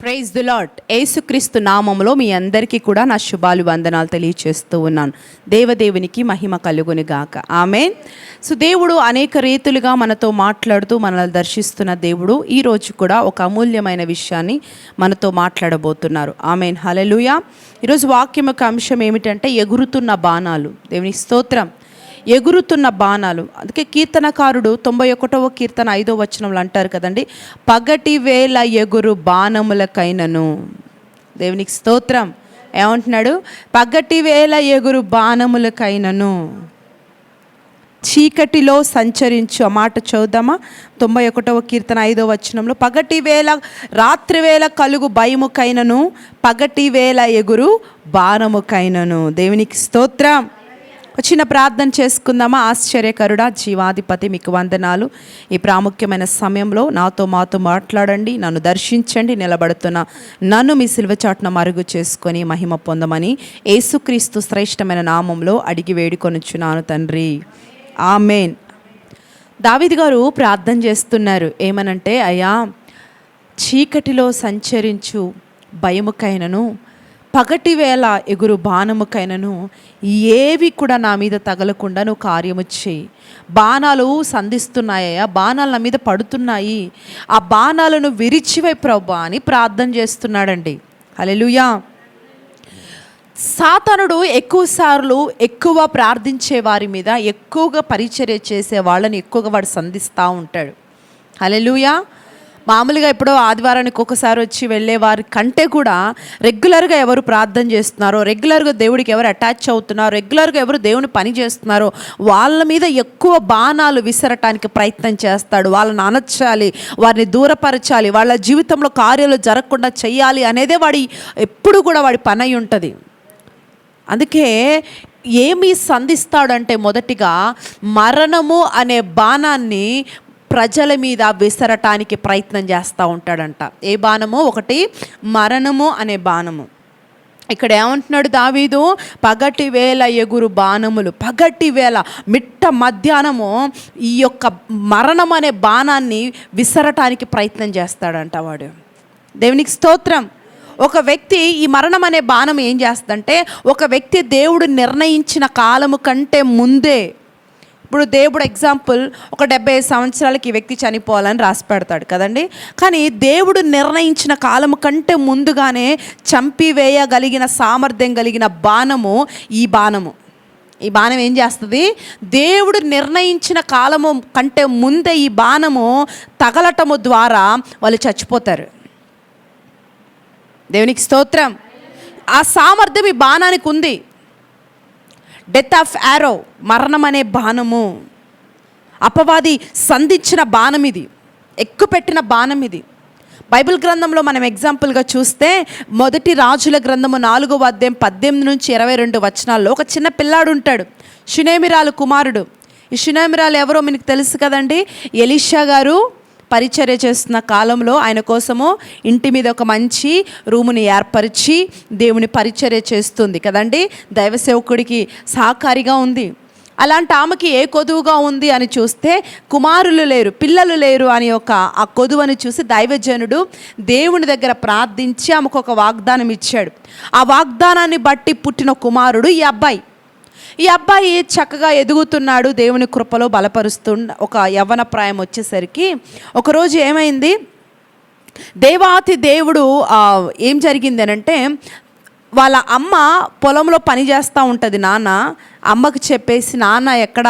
Praise the lord. యేసుక్రీస్తు నామములో మీ అందరికీ కూడా నా శుభాలు వందనాలు తెలియచేస్తూ ఉన్నాను. దేవదేవునికి మహిమ కలుగును గాక. ఆమేన్. సో దేవుడు అనేక రీతులుగా మనతో మాట్లాడుతూ మనల్ని దర్శిస్తున్న దేవుడు ఈరోజు కూడా ఒక అమూల్యమైన విషయాన్ని మనతో మాట్లాడబోతున్నారు. ఆమేన్. హల్లెలూయా. ఈరోజు వాక్యం యొక్క అంశం ఏమిటంటే ఎగురుతున్న బాణాలు. దేవునికి స్తోత్రం. ఎగురుతున్న బాణాలు. అందుకే కీర్తనకారుడు 91వ కీర్తన 5వ వచనంలో అంటారు కదండి, పగటి వేళ ఎగురు బాణములకైనను. దేవునికి స్తోత్రం. ఏమంటున్నాడు? పగటి వేళ ఎగురు బాణములకైనను చీకటిలో సంచరించు. ఆ మాట చదువుదామా? 91వ కీర్తన 5వ వచనంలో, పగటి వేళ రాత్రి వేళ కలుగు భయముకైనను పగటి వేళ ఎగురు బాణముకైనను. దేవునికి స్తోత్రం. చిన్న ప్రార్థన చేసుకుందామా? ఆశ్చర్యకరుడా, జీవాధిపతి, మీకు వందనాలు. ఈ ప్రాముఖ్యమైన సమయంలో నాతో మాతో మాట్లాడండి, నన్ను దర్శించండి. నిలబడుతున్న నన్ను మీ సిలువ చాటున మరుగు చేసుకొని మహిమ పొందమని యేసుక్రీస్తు శ్రేష్టమైన నామంలో అడిగి వేడుకొనుచున్నాను తండ్రి. ఆమేన్. దావీదు గారు ప్రార్థన చేస్తున్నారు. ఏమనంటే, అయ్యా, చీకటిలో సంచరించు భయముకైనను పగటి వేళ ఎగురు బాణముకైనను ఏవి కూడా నా మీద తగలకుండా నువ్వు కార్యము చేయి. బాణాలు సంధిస్తున్నాయ్యా, బాణాలు నా మీద పడుతున్నాయి, ఆ బాణాలను విరిచివై ప్రభువా అని ప్రార్థన చేస్తున్నాడండి. హల్లెలూయా. సాతానుడు ఎక్కువసార్లు ఎక్కువ ప్రార్థించే వారి మీద, ఎక్కువగా పరిచర్య చేసే వాళ్ళని ఎక్కువగా వాడు సంధిస్తూ ఉంటాడు. హల్లెలూయా. మామూలుగా ఎప్పుడో ఆదివారానికి ఒకసారి వచ్చి వెళ్ళే వారి కంటే కూడా రెగ్యులర్గా ఎవరు ప్రార్థన చేస్తున్నారో, రెగ్యులర్గా దేవుడికి ఎవరు అటాచ్ అవుతున్నారో, రెగ్యులర్గా ఎవరు దేవుని పని చేస్తున్నారో వాళ్ళ మీద ఎక్కువ బాణాలు విసరటానికి ప్రయత్నం చేస్తాడు. వాళ్ళని అనర్చాలి, వారిని దూరపరచాలి, వాళ్ళ జీవితంలో కార్యాలు జరగకుండా చెయ్యాలి అనేదే వాడి ఎప్పుడు కూడా వాడి పని అయి ఉంటుంది. అందుకే ఏమి సంధిస్తాడంటే, మొదటిగా మరణము అనే బాణాన్ని ప్రజల మీద విసరటానికి ప్రయత్నం చేస్తూ ఉంటాడంట. ఏ బాణము? ఒకటి మరణము అనే బాణము. ఇక్కడ ఏమంటున్నాడు దావీదు? పగటి వేళ ఎగురు బాణములు. పగటి వేళ మిట్ట మధ్యాహ్నము ఈ యొక్క మరణం అనే బాణాన్ని విసరటానికి ప్రయత్నం చేస్తాడంట వాడు. దేవునికి స్తోత్రం. ఒక వ్యక్తి ఈ మరణం అనే బాణం ఏం చేస్తుందంటే, ఒక వ్యక్తి దేవుడు నిర్ణయించిన కాలము కంటే ముందే, ఇప్పుడు దేవుడు ఎగ్జాంపుల్ ఒక 75 సంవత్సరాలకి ఈ వ్యక్తి చనిపోవాలని రాసి పెడతాడు కదండి. కానీ దేవుడు నిర్ణయించిన కాలము కంటే ముందుగానే చంపివేయగలిగిన సామర్థ్యం కలిగిన బాణము ఈ బాణము. ఈ బాణం ఏం చేస్తుంది? దేవుడు నిర్ణయించిన కాలము కంటే ముందే ఈ బాణము తగలటము ద్వారా వాళ్ళు చచ్చిపోతారు. దేవునికి స్తోత్రం. ఆ సామర్థ్యం ఈ బాణానికి ఉంది. డెత్ ఆఫ్ యారో, మరణం అనే బాణము, అపవాది సంధించిన బాణం ఇది, ఎక్కుపెట్టిన బాణం ఇది. బైబిల్ గ్రంథంలో మనం ఎగ్జాంపుల్గా చూస్తే, మొదటి రాజుల గ్రంథము 4వ అధ్యాయం 18 నుంచి 22 వచనాల్లో ఒక చిన్న పిల్లాడు ఉంటాడు, షునేమిరాలు కుమారుడు. ఈ షునేమిరాలు ఎవరో మీకు తెలుసు కదండి. ఎలీషా గారు పరిచర్య చేస్తున్న కాలంలో ఆయన కోసము ఇంటి మీద ఒక మంచి రూముని ఏర్పరిచి దేవుని పరిచర్య చేస్తుంది కదండి. దైవ సేవకుడికి సహకారిగా ఉంది. అలాంటి ఆమెకి ఏ కొదువుగా ఉంది అని చూస్తే, కుమారులు లేరు, పిల్లలు లేరు అని ఆ కొదువని చూసి దైవజనుడు దేవుని దగ్గర ప్రార్థించి ఆమెకు ఒక వాగ్దానం ఇచ్చాడు. ఆ వాగ్దానాన్ని బట్టి పుట్టిన కుమారుడు ఈ అబ్బాయి. ఈ అబ్బాయి చక్కగా ఎదుగుతున్నాడు, దేవుని కృపలో ఒక యవ్వన ప్రాయం వచ్చేసరికి ఒకరోజు ఏమైంది, దేవాతి దేవుడు ఏం జరిగింది అనంటే, వాళ్ళ అమ్మ పొలంలో పని చేస్తూ ఉంటుంది. నాన్న అమ్మకు చెప్పేసి, నాన్న ఎక్కడ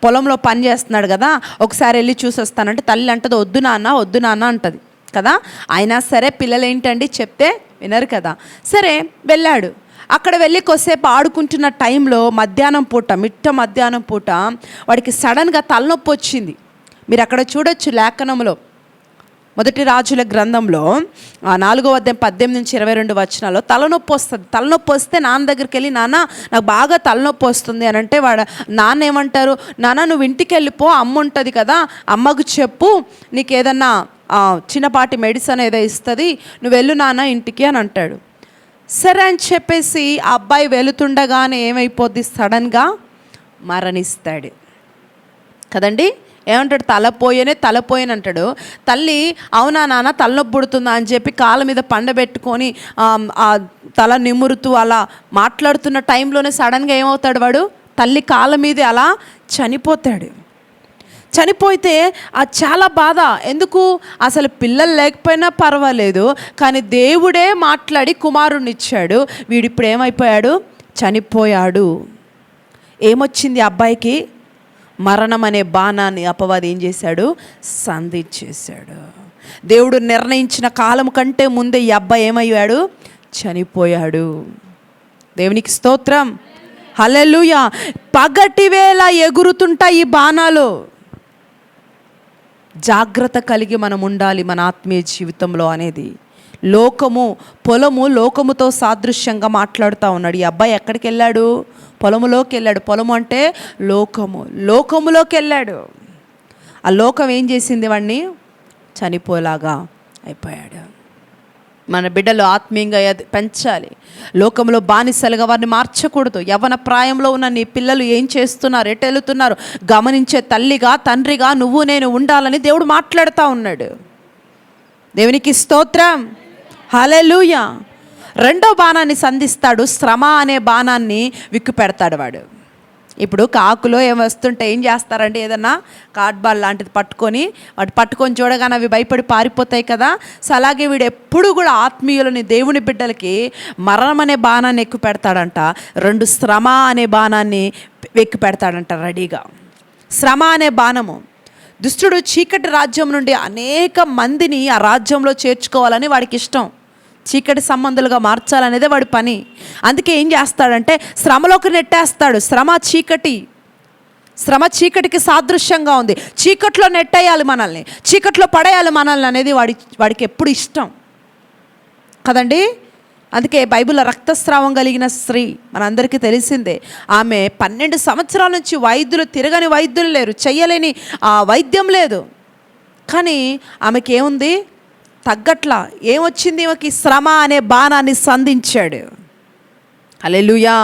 పొలంలో పని చేస్తున్నాడు కదా, ఒకసారి వెళ్ళి చూసి వస్తానంటే, తల్లి అంటది, వద్దు నాన్న అంటది కదా. అయినా సరే పిల్లలు ఏంటండి చెప్తే వినరు కదా. సరే వెళ్ళాడు. అక్కడ వెళ్ళి కొద్దిసేపు ఆడుకుంటున్న టైంలో మిట్ట మధ్యాహ్నం పూట వాడికి సడన్గా తలనొప్పి వచ్చింది. మీరు అక్కడ చూడొచ్చు లేఖనంలో, మొదటి రాజుల గ్రంథంలో 4వ అధ్యాయం 18 నుంచి 22 వచనాల్లో తలనొప్పి వస్తుంది. తలనొప్పి వస్తే నాన్న దగ్గరికి వెళ్ళి, నాన్న నాకు బాగా తలనొప్పి వస్తుంది అని అంటే, నాన్న ఏమంటారు, నాన్న నువ్వు ఇంటికి వెళ్ళిపో, అమ్మ ఉంటుంది కదా, అమ్మకు చెప్పు, నీకు ఏదన్నా చిన్నపాటి మెడిసిన్ ఏదో ఇస్తుంది, నువ్వు వెళ్ళు నాన్న ఇంటికి అని అంటాడు. సరే అని చెప్పేసి ఆ అబ్బాయి వెళుతుండగానే ఏమైపోద్ది, సడన్గా మరణిస్తాడు కదండి. ఏమంటాడు? తలపోయని అంటాడు. తల్లి అవునా నాన్న తలనొప్పి పుడుతుందా అని చెప్పి కాళ్ళ మీద పండబెట్టుకొని ఆ తల నిమురుతూ అలా మాట్లాడుతున్న టైంలోనే సడన్గా ఏమవుతాడు వాడు? తల్లి కాళ్ళ మీద అలా చనిపోతాడు. చనిపోతే అది చాలా బాధ. ఎందుకు? అసలు పిల్లలు లేకపోయినా పర్వాలేదు, కానీ దేవుడే మాట్లాడి కుమారుణ్ణి ఇచ్చాడు. వీడిప్పుడు ఏమైపోయాడు? చనిపోయాడు. ఏమొచ్చింది అబ్బాయికి? మరణం అనే బాణాన్ని అపవాది ఏం చేశాడు? సంధించేశాడు. దేవుడు నిర్ణయించిన కాలం కంటే ముందే ఈ అబ్బాయి ఏమయ్యాడు? చనిపోయాడు. దేవునికి స్తోత్రం, హల్లెలూయా. పగటి వేళ ఎగురుతుంటాయి ఈ బాణాలు. జాగ్రత్త కలిగి మనం ఉండాలి మన ఆత్మీయ జీవితంలో అనేది. పొలము లోకముతో సాదృశ్యంగా మాట్లాడుతూ ఉన్నాడు. ఈ అబ్బాయి ఎక్కడికి వెళ్ళాడు? పొలములోకి వెళ్ళాడు. పొలము అంటే లోకములోకి వెళ్ళాడు. ఆ లోకం ఏం చేసింది? వాడిని చనిపోలాగా అయిపోయాడు. మన బిడ్డలు ఆత్మీయంగా పెంచాలి. లోకంలో బానిసలుగా వారిని మార్చకూడదు. యవ్వన ప్రాయంలో ఉన్న నీ పిల్లలు ఏం చేస్తున్నారు, ఎటు వెళుతున్నారు గమనించే తల్లిగా తండ్రిగా నువ్వు నేను ఉండాలని దేవుడు మాట్లాడుతూ ఉన్నాడు. దేవునికి స్తోత్రం, హల్లెలూయా. రెండో బాణాన్ని సంధిస్తాడు. శ్రమ అనే బాణాన్ని విక్కు పెడతాడు వాడు. ఇప్పుడు కాకులో ఏం వస్తుంటే ఏం చేస్తారంటే ఏదన్నా కార్డ్బాల్ లాంటిది పట్టుకొని చూడగానే అవి భయపడి పారిపోతాయి కదా. సో అలాగే వీడు ఎప్పుడు కూడా ఆత్మీయులని దేవుని బిడ్డలకి మరణం అనే బాణాన్ని ఎక్కువ పెడతాడంట. రెండు శ్రమ అనే బాణాన్ని ఎక్కువ పెడతాడంట రెడీగా. శ్రమ అనే బాణము, దుష్టుడు చీకటి రాజ్యం నుండి అనేక మందిని ఆ రాజ్యంలో చేర్చుకోవాలని వాడికి ఇష్టం. చీకటి సంబంధులుగా మార్చాలనేదే వాడి పని. అందుకే ఏం చేస్తాడంటే శ్రమలోకి నెట్టేస్తాడు. శ్రమ చీకటికి సాదృశ్యంగా ఉంది. చీకట్లో నెట్టేయాలి మనల్ని, చీకట్లో పడేయాలి మనల్ని అనేది వాడికి ఎప్పుడు ఇష్టం కదండి. అందుకే బైబిల్లో రక్తస్రావం కలిగిన స్త్రీ మనందరికీ తెలిసిందే. ఆమె 12 సంవత్సరాల నుంచి తిరగని వైద్యులు లేరు, చెయ్యలేని వైద్యం లేదు. కానీ ఆమెకి ఏముంది? తగ్గట్లా. ఏమొచ్చింది? ఈమెకి శ్రమ అనే బాణాన్ని సంధించాడు. హల్లెలూయా.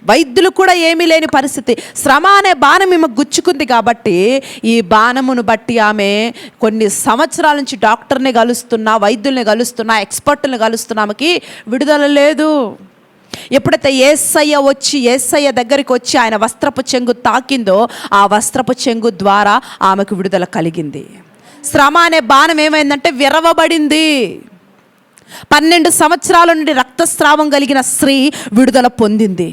వైద్యులు కూడా ఏమీ లేని పరిస్థితి. శ్రమ అనే బాణం ఈమె గుచ్చుకుంది కాబట్టి ఈ బాణమును బట్టి ఆమె కొన్ని సంవత్సరాల నుంచి డాక్టర్ని కలుస్తున్నా, వైద్యుల్ని కలుస్తున్నా, ఎక్స్పర్ట్ని కలుస్తున్నా, ఆమెకి విడుదల లేదు. ఎప్పుడైతే యేసయ్య దగ్గరికి వచ్చి ఆయన వస్త్రపు చెంగు తాకిందో ఆ వస్త్రపు చెంగు ద్వారా ఆమెకు విడుదల కలిగింది. శ్రమ అనే బాణం ఏమైందంటే విరవబడింది. 12 సంవత్సరాల నుండి రక్తస్రావం కలిగిన స్త్రీ విడుదల పొందింది.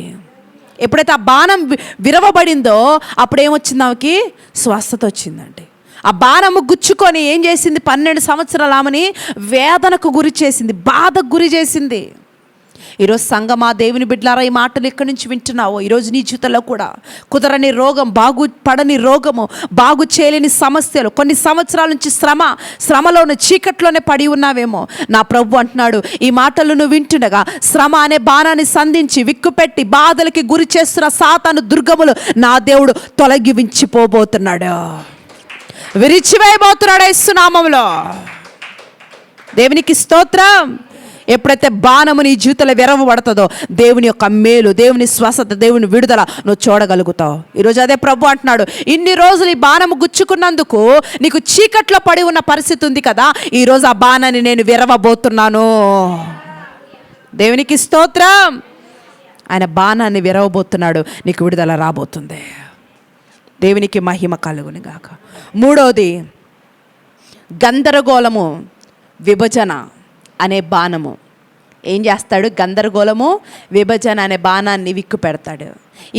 ఎప్పుడైతే ఆ బాణం విరవబడిందో అప్పుడేమొచ్చింది? ఆమెకి స్వస్థత వచ్చిందండి. ఆ బాణము గుచ్చుకొని ఏం చేసింది? 12 సంవత్సరాలు ఆమెని వేదనకు గురి చేసింది, బాధకు గురి చేసింది. ఈరోజు సంగమా, దేవుని బిడ్డలారా, ఈ మాటలు ఎక్కడి నుంచి వింటున్నావో ఈరోజు నీ జీవితంలో కూడా కుదరని రోగం, బాగుపడని రోగము, బాగు చేయలేని సమస్యలు, కొన్ని సంవత్సరాల నుంచి శ్రమలోనే చీకట్లోనే పడి ఉన్నావేమో. నా ప్రభు అంటున్నాడు, ఈ మాటలు నువ్వు వింటుండగా శ్రమ అనే బాణాన్ని సంధించి విక్కుపెట్టి బాధలకి గురి చేస్తున్న సాతాను దుర్గములు నా దేవుడు తొలగించిపోబోతున్నాడు, విరిచివేయబోతున్నాడు యేసు నామములో. దేవునికి స్తోత్రం. ఎప్పుడైతే బాణము నీ జీవితంలో విరవబడుతుందో దేవుని యొక్క మేలు, దేవుని స్వస్థత, దేవుని విడుదల నువ్వు చూడగలుగుతావు. ఈరోజు అదే ప్రభు అంటున్నాడు, ఇన్ని రోజులు ఈ బాణము గుచ్చుకున్నందుకు నీకు చీకట్లో పడి ఉన్న పరిస్థితి ఉంది కదా, ఈరోజు ఆ బాణాన్ని నేను విరవబోతున్నాను. దేవునికి స్తోత్రం. ఆయన బాణాన్ని విరవబోతున్నాడు, నీకు విడుదల రాబోతుంది. దేవునికి మహిమ కలుగును గాక. మూడోది గందరగోళము, విభజన అనే బాణము. ఏం చేస్తాడు? గందరగోళము, విభజన అనే బాణాన్ని విక్కు పెడతాడు.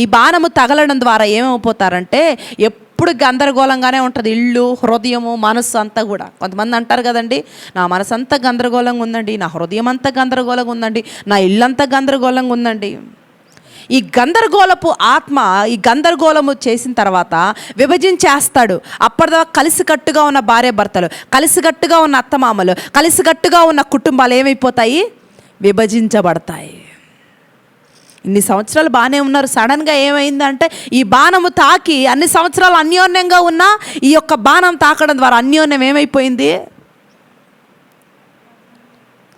ఈ బాణము తగలడం ద్వారా ఏమైపోతారంటే ఎప్పుడు గందరగోళంగానే ఉంటుంది. ఇల్లు, హృదయము, మనసు అంతా కూడా. కొంతమంది అంటారు కదండి, నా మనసు అంతా గందరగోళంగా ఉందండి, నా హృదయం అంతా గందరగోళంగా ఉందండి, నా ఇల్లు అంతా గందరగోళంగా ఉందండి. ఈ గందరగోళపు ఆత్మ ఈ గందరగోళము చేసిన తర్వాత విభజించేస్తాడు. అప్పటిదాకా కలిసికట్టుగా ఉన్న భార్య భర్తలు, కలిసికట్టుగా ఉన్న అత్తమామలు, కలిసికట్టుగా ఉన్న కుటుంబాలు ఏమైపోతాయి? విభజించబడతాయి. ఇన్ని సంవత్సరాలు బాగానే ఉన్నారు, సడన్గా ఏమైందంటే ఈ బాణము తాకి అన్ని సంవత్సరాలు అన్యోన్యంగా ఉన్న ఈ యొక్క బాణం తాకడం ద్వారా అన్యోన్యం ఏమైపోయింది?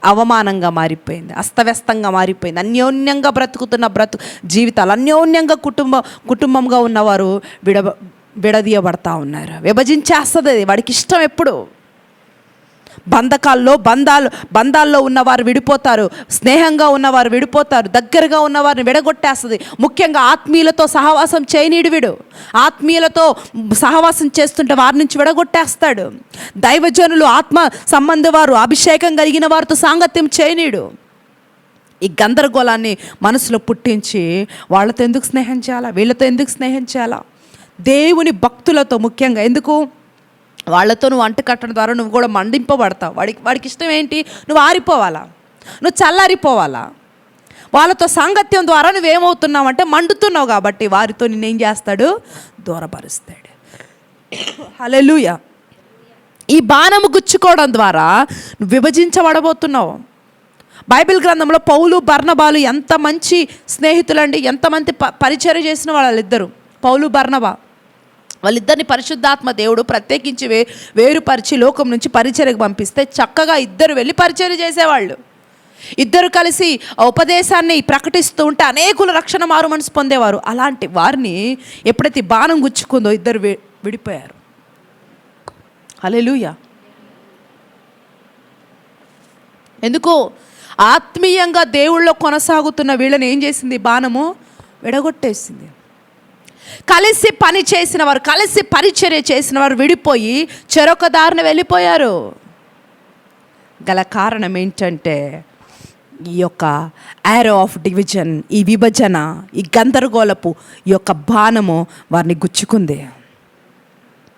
అవమానంగా మారిపోయింది, అస్తవ్యస్తంగా మారిపోయింది. అన్యోన్యంగా బ్రతుకుతున్న జీవితాలు, అన్యోన్యంగా కుటుంబంగా ఉన్నవారు విడదీయబడతా ఉన్నారు. విభజించేస్తుంది అది. వాడికి ఇష్టం ఎప్పుడు బంధాల్లో ఉన్నవారు విడిపోతారు, స్నేహంగా ఉన్నవారు విడిపోతారు, దగ్గరగా ఉన్నవారిని విడగొట్టేస్తుంది. ముఖ్యంగా ఆత్మీయులతో సహవాసం చేయనీడు. వీడు ఆత్మీయులతో సహవాసం చేస్తుంటే వారి నుంచి విడగొట్టేస్తాడు. దైవజనులు, ఆత్మ సంబంధ వారు, అభిషేకం కలిగిన వారితో సాంగత్యం చేయనీడు. ఈ గందరగోళాన్ని మనసులో పుట్టించి వాళ్ళతో ఎందుకు స్నేహం చేయాలా, వీళ్ళతో ఎందుకు స్నేహం చేయాలా? దేవుని భక్తులతో ముఖ్యంగా ఎందుకు? వాళ్ళతో నువ్వు అంటు కట్టడం ద్వారా నువ్వు కూడా మండింపబడతావు. వాడికి ఇష్టం ఏంటి? నువ్వు ఆరిపోవాలా, నువ్వు చల్లారిపోవాలా. వాళ్ళతో సాంగత్యం ద్వారా నువ్వేమవుతున్నావు అంటే మండుతున్నావు. కాబట్టి వారితో నిన్నేం చేస్తాడు? దూరపరుస్తాడు. హల్లెలూయా. ఈ బాణము గుచ్చుకోవడం ద్వారా నువ్వు విభజించబడబోతున్నావు. బైబిల్ గ్రంథంలో పౌలు బర్నబాలు ఎంత మంచి స్నేహితులండి, ఎంతమంది పరిచర్య చేసిన వాళ్ళిద్దరు. పౌలు బర్నబా వాళ్ళిద్దరిని పరిశుద్ధాత్మ దేవుడు ప్రత్యేకించి వేరుపరిచి లోకం నుంచి పరిచర్యకు పంపిస్తే చక్కగా ఇద్దరు వెళ్ళి పరిచర్య చేసేవాళ్ళు. ఇద్దరు కలిసి ఉపదేశాన్ని ప్రకటిస్తూ ఉంటే అనేకులు రక్షణ మారు మనసు పొందేవారు. అలాంటి వారిని ఎప్పుడైతే బాణం గుచ్చుకుందో ఇద్దరు విడిపోయారు. హల్లెలూయా. ఎందుకు? ఆత్మీయంగా దేవుళ్ళో కొనసాగుతున్న వీళ్ళని ఏం చేసింది? బాణము విడగొట్టేసింది. కలిసి పని చేసిన వారు, కలిసి పరిచర్య చేసిన వారు విడిపోయి చెరొక దారిన వెళ్ళిపోయారు. గల కారణం ఏంటంటే ఈ యొక్క యారో ఆఫ్ డివిజన్, ఈ విభజన, ఈ గందరగోళపు ఈ యొక్క బాణము వారిని గుచ్చుకుంది.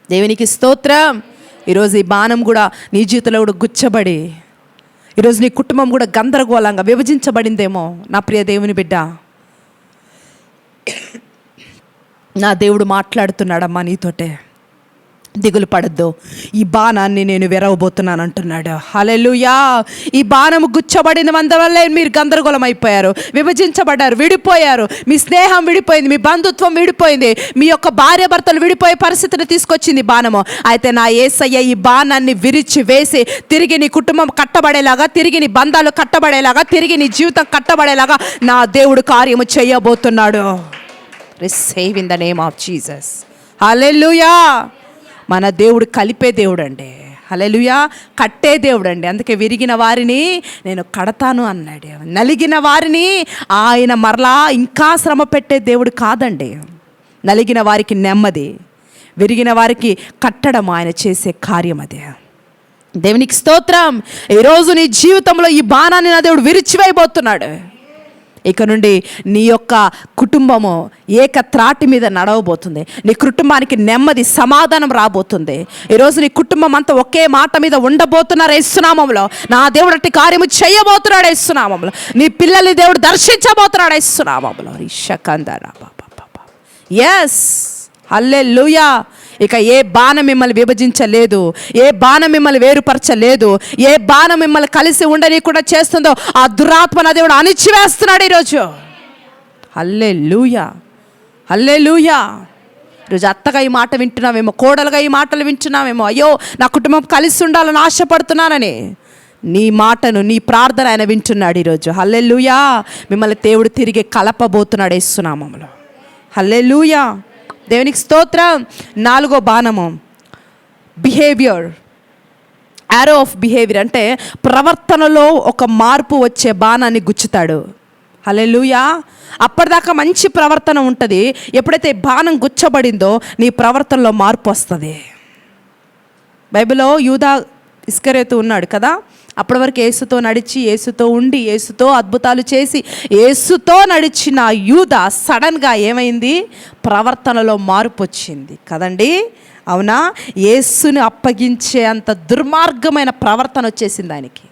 దేవునికి స్తోత్రం. ఈరోజు ఈ బాణం కూడా నీ జీవితంలో కూడా గుచ్చబడి ఈరోజు నీ కుటుంబం కూడా గందరగోళంగా విభజించబడిందేమో. నా ప్రియ దేవుని బిడ్డ, నా దేవుడు మాట్లాడుతున్నాడమ్మా నీతోటే. దిగులు పడద్దు, ఈ బాణాన్ని నేను విరవబోతున్నాను అంటున్నాడు. హల్లెలూయా. ఈ బాణము గుచ్చబడిన వల్లే మీరు గందరగోళం అయిపోయారు, విభజించబడ్డారు, విడిపోయారు. మీ స్నేహం విడిపోయింది, మీ బంధుత్వం విడిపోయింది, మీ యొక్క భార్య భర్తలు విడిపోయే పరిస్థితిని తీసుకొచ్చింది బాణము. అయితే నా యేసయ్య ఈ బాణాన్ని విరిచి వేసి తిరిగి నీ కుటుంబం కట్టబడేలాగా, తిరిగి నీ బంధాలు కట్టబడేలాగా, తిరిగి నీ జీవితం కట్టబడేలాగా నా దేవుడు కార్యము చేయబోతున్నాడు. Receive in the name of Jesus. Hallelujah. మన దేవుడు కలిపే దేవుడు అండి. హల్లెలూయా. కట్టే దేవుడు అండి. అందుకే విరిగిన వారిని నేను కడతాను అన్నాడు. నలిగిన వారిని ఆయన మరలా ఇంకా శ్రమ పెట్టే దేవుడు కాదండి. నలిగిన వారికి నెమ్మది, విరిగిన వారికి కట్టడం ఆయన చేసే కార్యం అదే. దేవునికి స్తోత్రం. ఈరోజు నీ జీవితంలో ఈ బాణాన్ని నా దేవుడు విరిచివేయబోతున్నాడు. ఇక నుండి నీ యొక్క కుటుంబము ఏక త్రాటి మీద నడవబోతుంది. నీ కుటుంబానికి నెమ్మది, సమాధానం రాబోతుంది. ఈరోజు నీ కుటుంబం అంతా ఒకే మాట మీద ఉండబోతున్నారు యేసునామములో. నా దేవుడు అట్టి కార్యము చేయబోతున్నాడు యేసునామములో. నీ పిల్లల్ని దేవుడు దర్శించబోతున్నాడు యేసునామములో. ఎస్, హల్లెలూయా. ఇక ఏ బాణం మిమ్మల్ని విభజించలేదు, ఏ బాణం మిమ్మల్ని వేరుపరచలేదు, ఏ బాణం మిమ్మల్ని కలిసి ఉండనీయకుండా చేస్తుందో ఆ దురాత్మ నా దేవుడు అణిచివేస్తున్నాడు ఈరోజు. హల్లెలూయా, హల్లెలూయా. ఈరోజు అత్తగా ఈ మాట వింటున్నావేమో, కోడలుగా ఈ మాటలు వింటున్నావేమో. అయ్యో నా కుటుంబం కలిసి ఉండాలని ఆశపడుతున్నానని నీ మాటను, నీ ప్రార్థన ఆయన వింటున్నాడు ఈరోజు. హల్లెలూయా. మిమ్మల్ని దేవుడు తిరిగి కలపబోతున్నాడు యేసునామములో. హల్లెలూయా. దేవునికి స్తోత్రం. 4వ బాణము బిహేవియర్, యారో ఆఫ్ బిహేవియర్ అంటే ప్రవర్తనలో ఒక మార్పు వచ్చే బాణాన్ని గుచ్చుతాడు. హల్లెలూయా. అప్పటిదాకా మంచి ప్రవర్తన ఉంటుంది. ఎప్పుడైతే బాణం గుచ్చబడిందో నీ ప్రవర్తనలో మార్పు వస్తుంది. బైబిల్లో యూదా ఇస్కరియోతు ఉన్నాడు కదా, అప్పటి వరకు యేసుతో నడిచి, యేసుతో ఉండి, యేసుతో అద్భుతాలు చేసి, యేసుతో నడిచిన యూదా సడన్గా ఏమైంది? ప్రవర్తనలో మార్పు వచ్చింది కదండి. అవునా? యేసుని అప్పగించే అంత దుర్మార్గమైన ప్రవర్తన వచ్చేసింది ఆయనకి.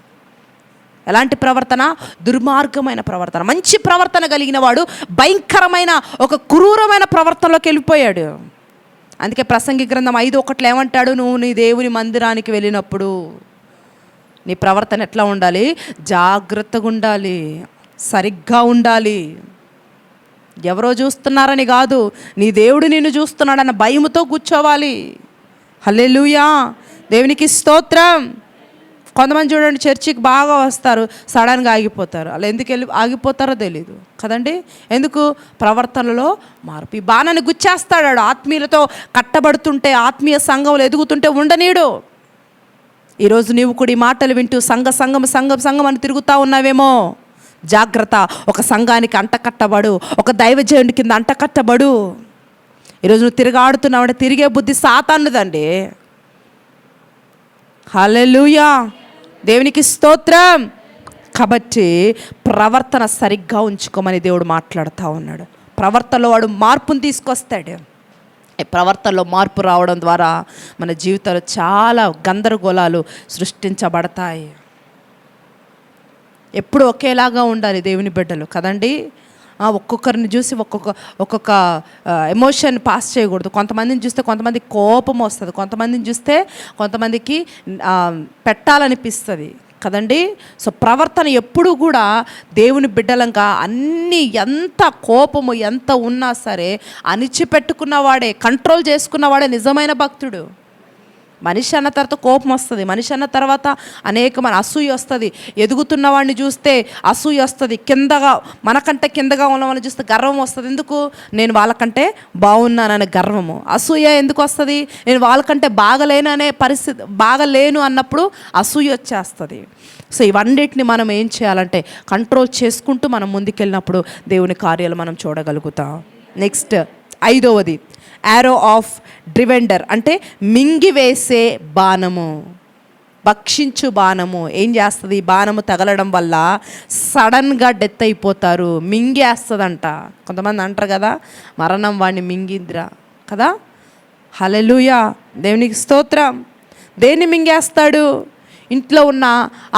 ఎలాంటి ప్రవర్తన? దుర్మార్గమైన ప్రవర్తన. మంచి ప్రవర్తన కలిగిన వాడు భయంకరమైన ఒక క్రూరమైన ప్రవర్తనలోకి వెళ్ళిపోయాడు. అందుకే ప్రసంగి గ్రంథం 5:1 ఏమంటాడు? నువ్వు నీ దేవుని మందిరానికి వెళ్ళినప్పుడు నీ ప్రవర్తన ఎట్లా ఉండాలి? జాగ్రత్తగా ఉండాలి, సరిగ్గా ఉండాలి. ఎవరో చూస్తున్నారని కాదు, నీ దేవుడు నిన్ను చూస్తున్నాడన్న భయముతో కూర్చోవాలి. హల్లెలూయా. దేవునికి స్తోత్రం. కొంతమంది చూడండి చర్చికి బాగా వస్తారు, సడన్గా ఆగిపోతారు. అలా ఎందుకు ఆగిపోతారో తెలీదు కదండి. ఎందుకు? ప్రవర్తనలో మార్పు. ఈ బాణాన్ని గుచ్చేస్తాడు. ఆత్మీయులతో కట్టబడుతుంటే, ఆత్మీయ సంఘంలో ఎదుగుతుంటే ఉండనీడు. ఈరోజు నీవు కూడా ఈ మాటలు వింటూ సంఘం అని తిరుగుతూ ఉన్నావేమో. జాగ్రత్త. ఒక సంఘానికి అంటకట్టబడు, ఒక దైవజనుడి కింద అంటకట్టబడు. ఈరోజు నువ్వు తిరగాడుతున్నావంటే తిరిగే బుద్ధి సాతానుదండి. హల్లెలూయా, దేవునికి స్తోత్రం. కాబట్టి ప్రవర్తన సరిగ్గా ఉంచుకోమని దేవుడు మాట్లాడుతూ ఉన్నాడు. ప్రవర్తనలో వాడు మార్పును తీసుకొస్తాడు. ఈ ప్రవర్తనలో మార్పు రావడం ద్వారా మన జీవితాలు చాలా గందరగోళాలు సృష్టించబడతాయి. ఎప్పుడు ఒకేలాగా ఉండాలి దేవుని బిడ్డలు కదండి. ఒక్కొక్కరిని చూసి ఒక్కొక్క ఎమోషన్ పాస్ చేయకూడదు. కొంతమందిని చూస్తే కొంతమంది కోపం వస్తుంది, కొంతమందిని చూస్తే కొంతమందికి పెట్టాలనిపిస్తుంది కదండి. సో ప్రవర్తన ఎప్పుడు కూడా దేవుని బిడ్డలంగా అన్నీ, ఎంత కోపము ఎంత ఉన్నా సరే అణిచిపెట్టుకున్నవాడే, కంట్రోల్ చేసుకున్నవాడే నిజమైన భక్తుడు. మనిషి అన్న తర్వాత కోపం వస్తుంది, మనిషి అన్న తర్వాత అనేకమైన అసూయ వస్తుంది. ఎదుగుతున్న వాడిని చూస్తే అసూయ వస్తుంది, కిందగా మనకంటే కిందగా ఉన్న వాళ్ళని చూస్తే గర్వం వస్తుంది. ఎందుకు? నేను వాళ్ళకంటే బాగున్నాననే గర్వము. అసూయ ఎందుకు వస్తుంది? నేను వాళ్ళకంటే బాగలేను అన్నప్పుడు అసూయ వచ్చేస్తుంది. సో ఇవన్నిటిని మనం ఏం చేయాలంటే కంట్రోల్ చేసుకుంటూ మనం ముందుకెళ్ళినప్పుడు దేవుని కార్యాలు మనం చూడగలుగుతాం. నెక్స్ట్ 5వది యారో ఆఫ్ డ్రివెండర్, అంటే మింగివేసే బాణము, భక్షించు బాణము. ఏం చేస్తుంది? ఈ బాణము తగలడం వల్ల సడన్గా డెత్ అయిపోతారు, మింగేస్తుందంట. కొంతమంది అంటారు కదా, మరణం వాడిని మింగిందిరా కదా. హల్లెలూయా, దేవునికి స్తోత్రం. దేన్ని మింగేస్తాడు? ఇంట్లో ఉన్న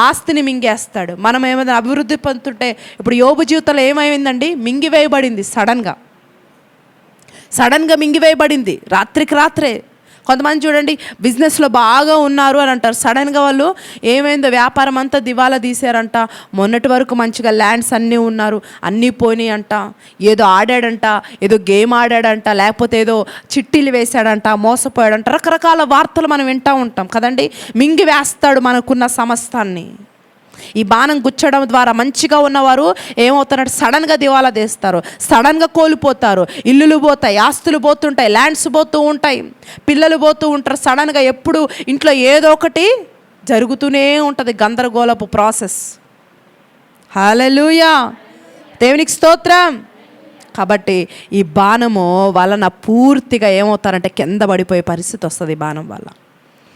ఆస్తిని మింగేస్తాడు. మనం ఏమైనా అభివృద్ధి పొందుతుంటే, ఇప్పుడు యోబు జీవితంలో ఏమైందండి? మింగివేయబడింది, సడన్గా మింగివేయబడింది, రాత్రికి రాత్రే. కొంతమంది చూడండి బిజినెస్లో బాగా ఉన్నారు అని అంటారు, సడన్గా వాళ్ళు ఏమైందో వ్యాపారం అంతా దివాలా తీశారంట. మొన్నటి వరకు మంచిగా ల్యాండ్స్ అన్నీ ఉన్నారు, అన్నీ పోయినాయి అంట. ఏదో ఆడాడంట, ఏదో గేమ్ ఆడాడంట, లేకపోతే ఏదో చిట్టీలు వేశాడంట, మోసపోయాడంట. రకరకాల వార్తలు మనం వింటూ ఉంటాం కదండి. మింగి వేస్తాడు మనకున్న సమస్తాన్ని. ఈ బాణం గుచ్చడం ద్వారా మంచిగా ఉన్నవారు ఏమవుతారంటే సడన్గా దివాలా తీస్తారు, సడన్గా కోల్పోతారు. ఇల్లులు పోతాయి, ఆస్తులు పోతుంటాయి, ల్యాండ్స్ పోతూ ఉంటాయి, పిల్లలు పోతూ ఉంటారు. సడన్గా ఎప్పుడు ఇంట్లో ఏదో ఒకటి జరుగుతూనే ఉంటుంది, గందరగోళపు ప్రాసెస్. హల్లెలూయా, దేవునికి స్తోత్రం. కాబట్టి ఈ బాణము వలన పూర్తిగా ఏమవుతారంటే కింద పడిపోయే పరిస్థితి వస్తుంది ఈ బాణం వల్ల.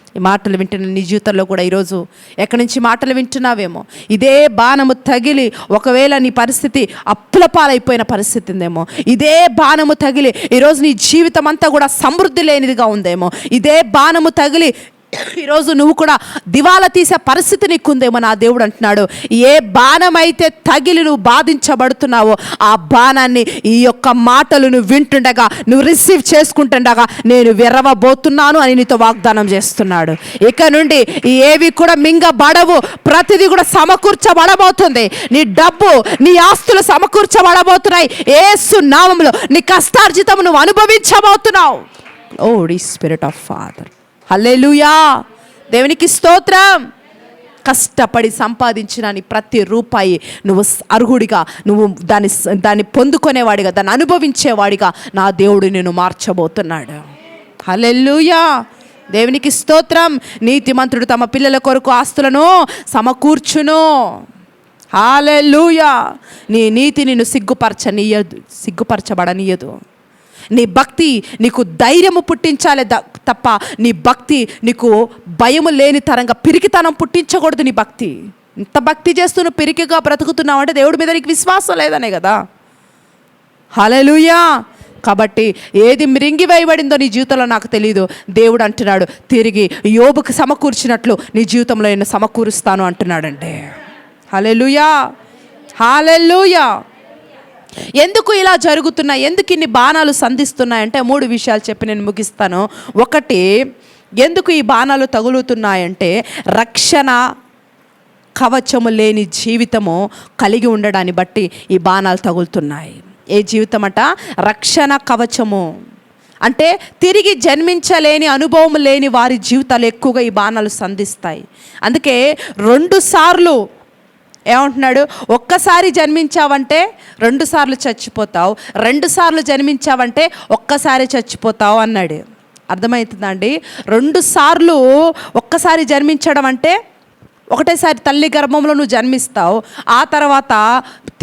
ఈ మాటలు వింటున్న నీ జీవితంలో కూడా ఈరోజు ఎక్కడి నుంచి మాటలు వింటున్నావేమో, ఇదే బాణము తగిలి ఒకవేళ నీ పరిస్థితి అప్పుల పాలైపోయిన పరిస్థితి ఉందేమో, ఇదే బాణము తగిలి ఈరోజు నీ జీవితం అంతా కూడా సమృద్ధి లేనిదిగా ఉందేమో, ఇదే బాణము తగిలి ఈరోజు నువ్వు కూడా దివాలా తీసే పరిస్థితి నీకుందేమో. నా దేవుడు అంటున్నాడు, ఏ బాణం అయితే తగిలి నువ్వు బాధించబడుతున్నావో ఆ బాణాన్ని ఈ యొక్క మాటలు నువ్వు వింటుండగా, నువ్వు రిసీవ్ చేసుకుంటుండగా నేను విరవబోతున్నాను అని నీతో వాగ్దానం చేస్తున్నాడు. ఇక నుండి ఏవి కూడా మింగబడవు, ప్రతిదీ కూడా సమకూర్చబడబోతుంది. నీ డబ్బు, నీ ఆస్తులు సమకూర్చబడబోతున్నాయి. యేసు నామములో నీ కష్టార్జితం నువ్వు అనుభవించబోతున్నావు. ఓ స్పిరిట్ ఆఫ్ ఫాదర్, హల్లెలూయా, దేవునికి స్తోత్రం. కష్టపడి సంపాదించిన నీ ప్రతి రూపాయి నువ్వు అర్హుడిగా, నువ్వు దాన్ని పొందుకునేవాడిగా, దాన్ని అనుభవించేవాడిగా నా దేవుడు నిన్ను మార్చబోతున్నాడు. హల్లెలూయా, దేవునికి స్తోత్రం. నీతిమంతుడు తమ పిల్లల కొరకు ఆస్తులను సమకూర్చును. హల్లెలూయా. నీ నీతి నిన్ను సిగ్గుపరచబడనీయదు. నీ భక్తి నీకు ధైర్యము పుట్టించాలి తప్ప నీ భక్తి నీకు భయము లేని తరంగా పిరికితనం పుట్టించకూడదు. నీ భక్తి, ఇంత భక్తి చేస్తూ నువ్వు పిరికిగా బ్రతుకుతున్నావు అంటే దేవుడి మీద నీకు విశ్వాసం లేదనే కదా. హల్లెలూయా. కాబట్టి ఏది మిరింగివేయబడిందో నీ జీవితంలో నాకు తెలియదు. దేవుడు అంటున్నాడు, తిరిగి యోబుకు సమకూర్చినట్లు నీ జీవితంలో నేను సమకూరుస్తాను అంటున్నాడంటే. హల్లెలూయా, హల్లెలూయా. ఎందుకు ఇలా జరుగుతున్నాయి, ఎందుకు ఇన్ని బాణాలు సంధిస్తున్నాయంటే 3 విషయాలు చెప్పి నేను ముగిస్తాను. ఒకటి, ఎందుకు ఈ బాణాలు తగులుతున్నాయంటే రక్షణ కవచము లేని జీవితము కలిగి ఉండడాన్ని బట్టి ఈ బాణాలు తగులుతున్నాయి. ఏ జీవితం అట? రక్షణ కవచము అంటే తిరిగి జన్మించలేని అనుభవం లేని వారి జీవితాలు ఎక్కువగా ఈ బాణాలు సంధిస్తాయి. అందుకే 2 సార్లు ఏమంటున్నాడు, ఒక్కసారి జన్మించావంటే 2 సార్లు చచ్చిపోతావు, 2 సార్లు జన్మించావంటే ఒక్కసారి చచ్చిపోతావు అన్నాడు. అర్థమవుతుందా అండి? 2 సార్లు ఒక్కసారి జన్మించడం అంటే ఒకటేసారి తల్లి గర్భంలో నువ్వు జన్మిస్తావు, ఆ తర్వాత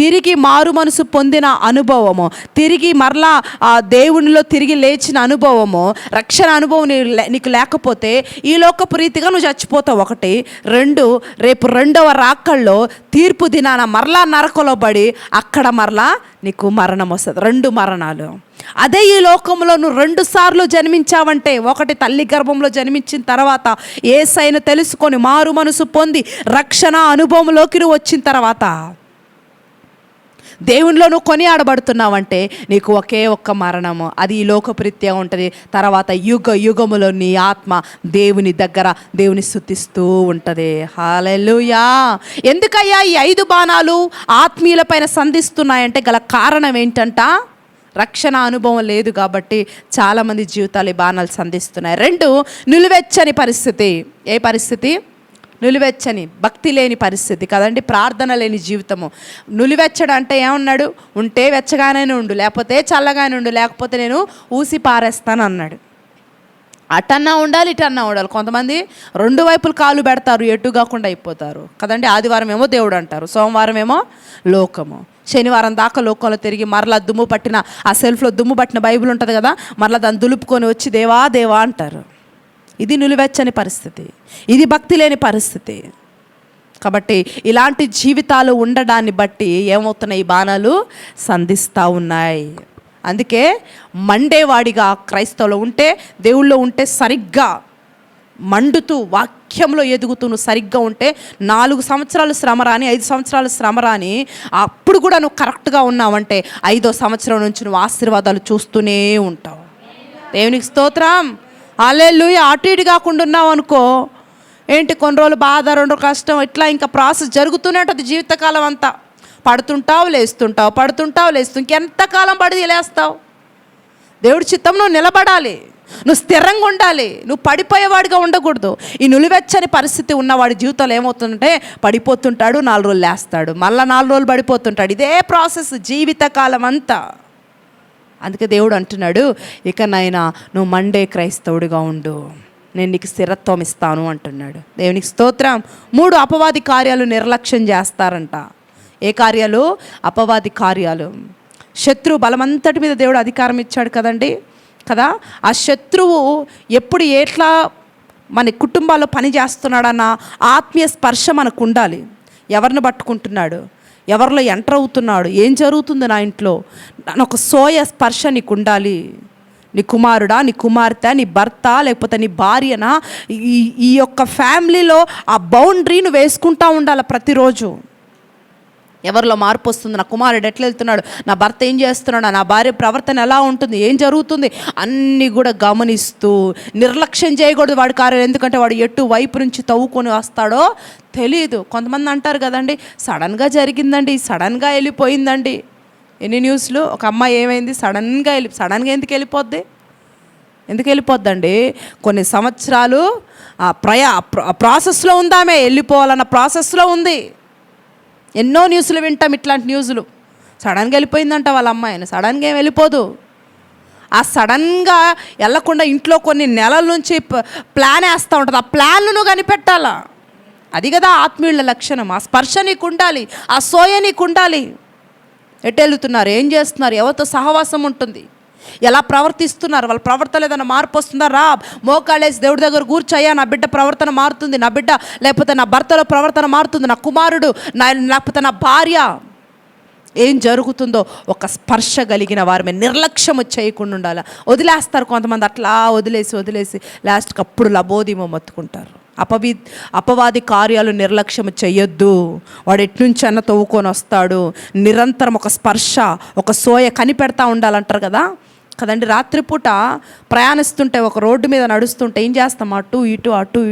తిరిగి మారు మనసు పొందిన అనుభవము, తిరిగి మరలా ఆ దేవునిలో తిరిగి లేచిన అనుభవము, రక్షణ అనుభవం నీకు లేకపోతే ఈ లోకపు రీతిగా నువ్వు చచ్చిపోతావు. 1, 2 రేపు 2వ రాకల్లో తీర్పు దినాన మరలా నరకలో పడి అక్కడ మరలా నీకు మరణం వస్తుంది. 2 మరణాలు. అదే ఈ లోకంలో నువ్వు 2 సార్లు జన్మించావంటే, 1 తల్లి గర్భంలో జన్మించిన తర్వాత యేసయ్యను తెలుసుకొని మారు మనసు పొంది రక్షణ అనుభవంలోకి నువ్వు వచ్చిన తర్వాత దేవునిలో నువ్వు కొనియాడబడుతున్నావంటే నీకు ఒకే ఒక్క మరణము, అది ఈ లోకప్రీత్యా ఉంటుంది. తర్వాత యుగ యుగములో నీ ఆత్మ దేవుని దగ్గర దేవుని స్తుతిస్తూ ఉంటుంది. హల్లెలూయా. ఎందుకయ్యా ఈ 5 బాణాలు ఆత్మీయుల పైన సంధిస్తున్నాయంటే గల కారణం ఏంటంట? రక్షణ అనుభవం లేదు కాబట్టి చాలామంది జీవితాలు ఈ బాణాలు సంధిస్తున్నాయి. 2, నిలువెచ్చని పరిస్థితి. ఏ పరిస్థితి? నిలువెచ్చని, భక్తి లేని పరిస్థితి కదండి, ప్రార్థన లేని జీవితము. నిలువెచ్చడు అంటే ఏమన్నాడు? ఉంటే వెచ్చగానే ఉండు, లేకపోతే చల్లగానే ఉండు, లేకపోతే నేను ఊసి పారేస్తాను అన్నాడు. అటన్నా ఉండాలి, ఇటన్నా ఉండాలి. కొంతమంది 2 వైపులు కాలు పెడతారు, ఎటు కాకుండా అయిపోతారు కదండి. ఆదివారం ఏమో దేవుడు అంటారు, సోమవారం ఏమో లోకము, శనివారం దాకా లోకంలో తిరిగి మరలా దుమ్ము పట్టిన ఆ సెల్ఫ్లో దుమ్ము పట్టిన బైబిల్ ఉంటుంది కదా, మరలా దాన్ని దులుపుకొని వచ్చి దేవా దేవా అంటారు. ఇది నిలువెచ్చని పరిస్థితి, ఇది భక్తి లేని పరిస్థితి. కాబట్టి ఇలాంటి జీవితాలు ఉండడాన్ని బట్టి ఏమవుతున్నాయి? ఈ బాణాలు సంధిస్తూ ఉన్నాయి. అందుకే మండేవాడిగా క్రైస్తవులు ఉంటే, దేవుళ్ళో ఉంటే, సరిగ్గా మండుతూ వాక్యంలో ఎదుగుతూ నువ్వు సరిగ్గా ఉంటే 4 సంవత్సరాలు శ్రమ రాని, 5 సంవత్సరాలు శ్రమ రాని, అప్పుడు కూడా నువ్వు కరెక్ట్గా ఉన్నావంటే 5వ సంవత్సరం నుంచి నువ్వు ఆశీర్వాదాలు చూస్తూనే ఉంటావు. దేవునికి స్తోత్రం. హల్లెలూయా. అటు ఇటు కాకుండా ఉన్నావు అనుకో, ఏంటి కొన్ని రోజులు బాధ, 2 రోజులు కష్టం, ఇట్లా ఇంకా ప్రాసెస్ జరుగుతూనే ఉంటుంది జీవితకాలం అంతా. పడుతుంటావు లేస్తుంటావు, పడుతుంటావు లేస్తూ, ఇంకెంతకాలం పడి లేస్తావు? దేవుడి చిత్తం నువ్వు నిలబడాలి, నువ్వు స్థిరంగా ఉండాలి, నువ్వు పడిపోయేవాడిగా ఉండకూడదు. ఈ నిలువెచ్చని పరిస్థితి ఉన్నవాడి జీవితంలో ఏమవుతుందంటే పడిపోతుంటాడు, 4 రోజులు లేస్తాడు, మళ్ళీ 4 రోజులు పడిపోతుంటాడు. ఇదే ప్రాసెస్ జీవితకాలం అంతా. అందుకే దేవుడు అంటున్నాడు, ఇకనైనా నువ్వు మండే క్రైస్తవుడిగా ఉండు, నేను నీకు స్థిరత్వం ఇస్తాను అంటున్నాడు. దేవునికి స్తోత్రం. 3, అపవాది కార్యాలు నిర్లక్ష్యం చేస్తారంట. ఏ కార్యాలు? అపవాది కార్యాలు. శత్రువు బలమంతటి మీద దేవుడు అధికారం ఇచ్చాడు కదండి కదా. ఆ శత్రువు ఎప్పుడు ఎట్లా మన కుటుంబాల్లో పని చేస్తున్నాడన్న ఆత్మీయ స్పర్శ మనకు ఉండాలి. ఎవరిని పట్టుకుంటున్నాడు, ఎవరిలో ఎంటర్ అవుతున్నాడు, ఏం జరుగుతుంది నా ఇంట్లో, ఒక సోయ స్పర్శ నీకు ఉండాలి. నీ కుమారుడా, నీ కుమార్తె, నీ భర్త, లేకపోతే నీ భార్యనా, ఈ యొక్క ఫ్యామిలీలో ఆ బౌండరీ నువ్వు వేసుకుంటూ ఉండాలి ప్రతిరోజు. ఎవరిలో మార్పు వస్తుంది, నా కుమారుడు ఎట్లా వెళ్తున్నాడు, నా భర్త ఏం చేస్తున్నాడు, నా భార్య ప్రవర్తన ఎలా ఉంటుంది, ఏం జరుగుతుంది, అన్నీ కూడా గమనిస్తూ నిర్లక్ష్యం చేయకూడదు వాడి కార్యాలు. ఎందుకంటే వాడు ఎటు వైపు నుంచి తవ్వుకొని వస్తాడో తెలియదు. కొంతమంది అంటారు కదండి, సడన్గా జరిగిందండి, సడన్గా వెళ్ళిపోయిందండి. ఎన్ని న్యూస్లు, ఒక అమ్మాయి ఏమైంది, సడన్గా ఎందుకు వెళ్ళిపోద్ది? ఎందుకు వెళ్ళిపోద్దండి? కొన్ని సంవత్సరాలు ప్రాసెస్లో ఉందామే, వెళ్ళిపోవాలన్న ప్రాసెస్లో ఉంది. ఎన్నో న్యూస్లు వింటాం, ఇట్లాంటి న్యూస్లు. సడన్గా వెళ్ళిపోయిందంట వాళ్ళ అమ్మాయిని. సడన్గా ఏం వెళ్ళిపోదు. ఆ సడన్గా వెళ్ళకుండా ఇంట్లో కొన్ని నెలల నుంచి ప్లాన్ వేస్తూ ఉంటుంది. ఆ ప్లాన్ను కనిపెట్టాలా. అది కదా ఆత్మీయుల లక్షణం. ఆ స్పర్శ నీకు ఉండాలి, ఆ సోయ నీకు ఉండాలి. ఎటు వెళ్తున్నారు, ఏం చేస్తున్నారు, ఎవరితో సహవాసం ఉంటుంది, ఎలా ప్రవర్తిస్తున్నారు, వాళ్ళ ప్రవర్తన ఏదైనా మార్పు వస్తుందా? రా మోకాళ్ళేసి దేవుడి దగ్గర కూర్చోయ్యా, నా బిడ్డ ప్రవర్తన మారుతుంది, నా బిడ్డ లేకపోతే నా భర్తలో ప్రవర్తన మారుతుంది, నా కుమారుడు లేకపోతే నా భార్య ఏం జరుగుతుందో ఒక స్పర్శ కలిగిన వారి మీద నిర్లక్ష్యం చేయకుండా ఉండాలి. వదిలేస్తారు కొంతమంది, అట్లా వదిలేసి లాస్ట్కి అప్పుడు లబోదిమో మొత్తుకుంటారు. అపవాది కార్యాలు నిర్లక్ష్యం చెయ్యొద్దు. వాడు ఎట్నుంచి అన్న తవ్వుకొని వస్తాడు. నిరంతరం ఒక స్పర్శ, ఒక సోయ కనిపెడతా ఉండాలంటారు కదండి. రాత్రిపూట ప్రయాణిస్తుంటే, ఒక రోడ్డు మీద నడుస్తుంటే ఏం చేస్తాం? అటు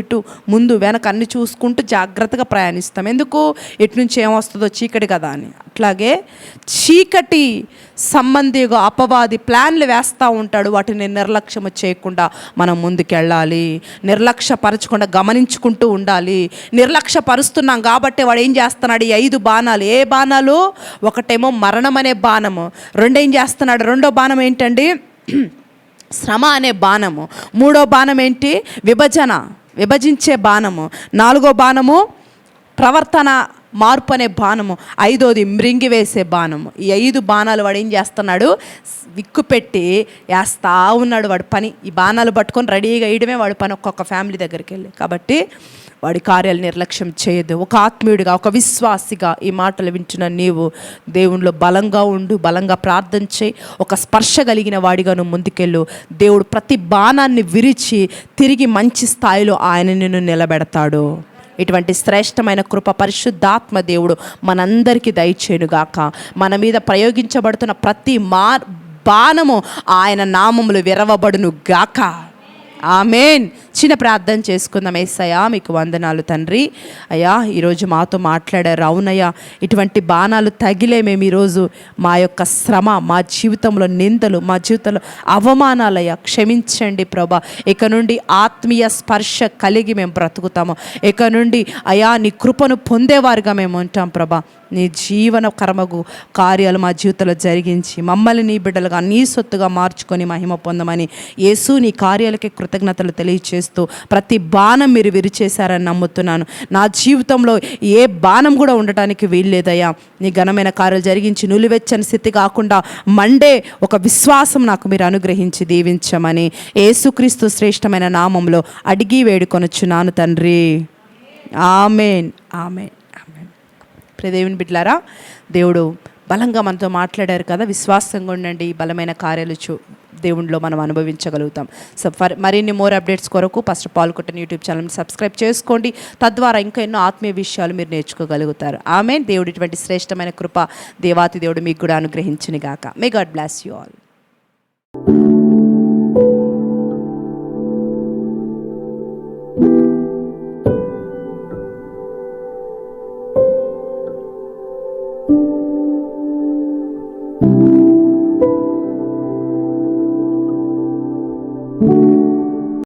ఇటు ముందు వెనక అన్ని చూసుకుంటూ జాగ్రత్తగా ప్రయాణిస్తాం. ఎందుకు? ఎటు నుంచి ఏమొస్తుందో చీకటి కదా అని. అట్లాగే చీకటి సంబంధిగా అపవాది ప్లాన్లు వేస్తూ ఉంటాడు. వాటిని నిర్లక్ష్యం చేయకుండా మనం ముందుకెళ్ళాలి. నిర్లక్ష్యపరచకుండా గమనించుకుంటూ ఉండాలి. నిర్లక్ష్యపరుస్తున్నాం కాబట్టి వాడు ఏం చేస్తున్నాడు? ఈ 5 బాణాలు. ఏ బాణాలు? ఒకటేమో మరణం అనే బాణము, రెండేం చేస్తున్నాడు? రెండో బాణం ఏంటండి? శ్రమ అనే బాణము. మూడో బాణం ఏంటి? విభజించే బాణము. 4గో బాణము ప్రవర్తన మార్పు అనే బాణము. 5వది మృంగివేసే బాణము. ఈ 5 బాణాలు వాడు ఏం చేస్తున్నాడు? విక్కుపెట్టి వేస్తా ఉన్నాడు వాడి పని. ఈ బాణాలు పట్టుకొని రెడీగా వేయడమే వాడి పని ఒక్కొక్క ఫ్యామిలీ దగ్గరికి వెళ్ళి. కాబట్టి వాడి కార్యాలు నిర్లక్ష్యం చేయదు. ఒక ఆత్మీయుడిగా, ఒక విశ్వాసిగా ఈ మాటలు వింటున్న నీవు దేవునిలో బలంగా ఉండు, బలంగా ప్రార్థన చేయి. ఒక స్పర్శ కలిగిన వాడిగా నువ్వు ముందుకెళ్ళు. దేవుడు ప్రతి బాణాన్ని విరిచి తిరిగి మంచి స్థాయిలో ఆయన నిన్ను నిలబెడతాడు. ఇటువంటి శ్రేష్టమైన కృప పరిశుద్ధాత్మ దేవుడు మనందరికీ దయచేయునుగాక. మన మీద ప్రయోగించబడుతున్న ప్రతి బాణము ఆయన నామములు విరవబడును గాక. ఆమేన్. చిన్న ప్రార్థన చేసుకుందాం. యేసయ్యా మీకు వందనాలు తండ్రి. అయ్యా ఈరోజు మాతో మాట్లాడారు. అవునయ్యా, ఇటువంటి బాణాలు తగిలే మేము ఈరోజు మా యొక్క శ్రమ, మా జీవితంలో నిందలు, మా జీవితంలో అవమానాలయ్యా క్షమించండి ప్రభా. ఇక నుండి ఆత్మీయ స్పర్శ కలిగి మేము బ్రతుకుతాము. ఇక నుండి అయ్యా నీ కృపను పొందేవారుగా మేము ఉంటాం ప్రభా. నీ జీవన కర్మగు కార్యాలు మా జీవితంలో జరిగించి మమ్మల్ని నీ బిడ్డలుగా నీ సొత్తుగా మార్చుకొని మహిమ పొందమని యేసు నీ కార్యాలకి కృతజ్ఞతలు తెలియచేస్తూ ప్రతి బాణం మీరు విరిచేశారని నమ్ముతున్నాను. నా జీవితంలో ఏ బాణం కూడా ఉండటానికి వీల్లేదయ్యా. నీ ఘనమైన కార్యాలు జరిగించి నులివెచ్చని స్థితి కాకుండా మండే ఒక విశ్వాసం నాకు మీరు అనుగ్రహించి దీవించమని యేసుక్రీస్తు శ్రేష్టమైన నామంలో అడిగి వేడుకొనుచున్నాను తండ్రి. ఆమేన్. ఆమేన్. దేవుని బిడ్డలారా, దేవుడు బలంగా మనతో మాట్లాడారు కదా. విశ్వాసంగా ఉండండి. బలమైన కార్యాలు దేవునిలో మనం అనుభవించగలుగుతాం. సో మరిన్ని మోర్ అప్డేట్స్ కొరకు పాస్టర్ పాల్ కుట్టన్ యూట్యూబ్ ఛానల్ని సబ్స్క్రైబ్ చేసుకోండి. తద్వారా ఇంకా ఎన్నో ఆత్మీయ విషయాలు మీరు నేర్చుకోగలుగుతారు. ఆమేన్. దేవుడు ఇటువంటి శ్రేష్టమైన కృప దేవాతి దేవుడు మీకు కూడా అనుగ్రహించును గాక. May God bless you all. thank you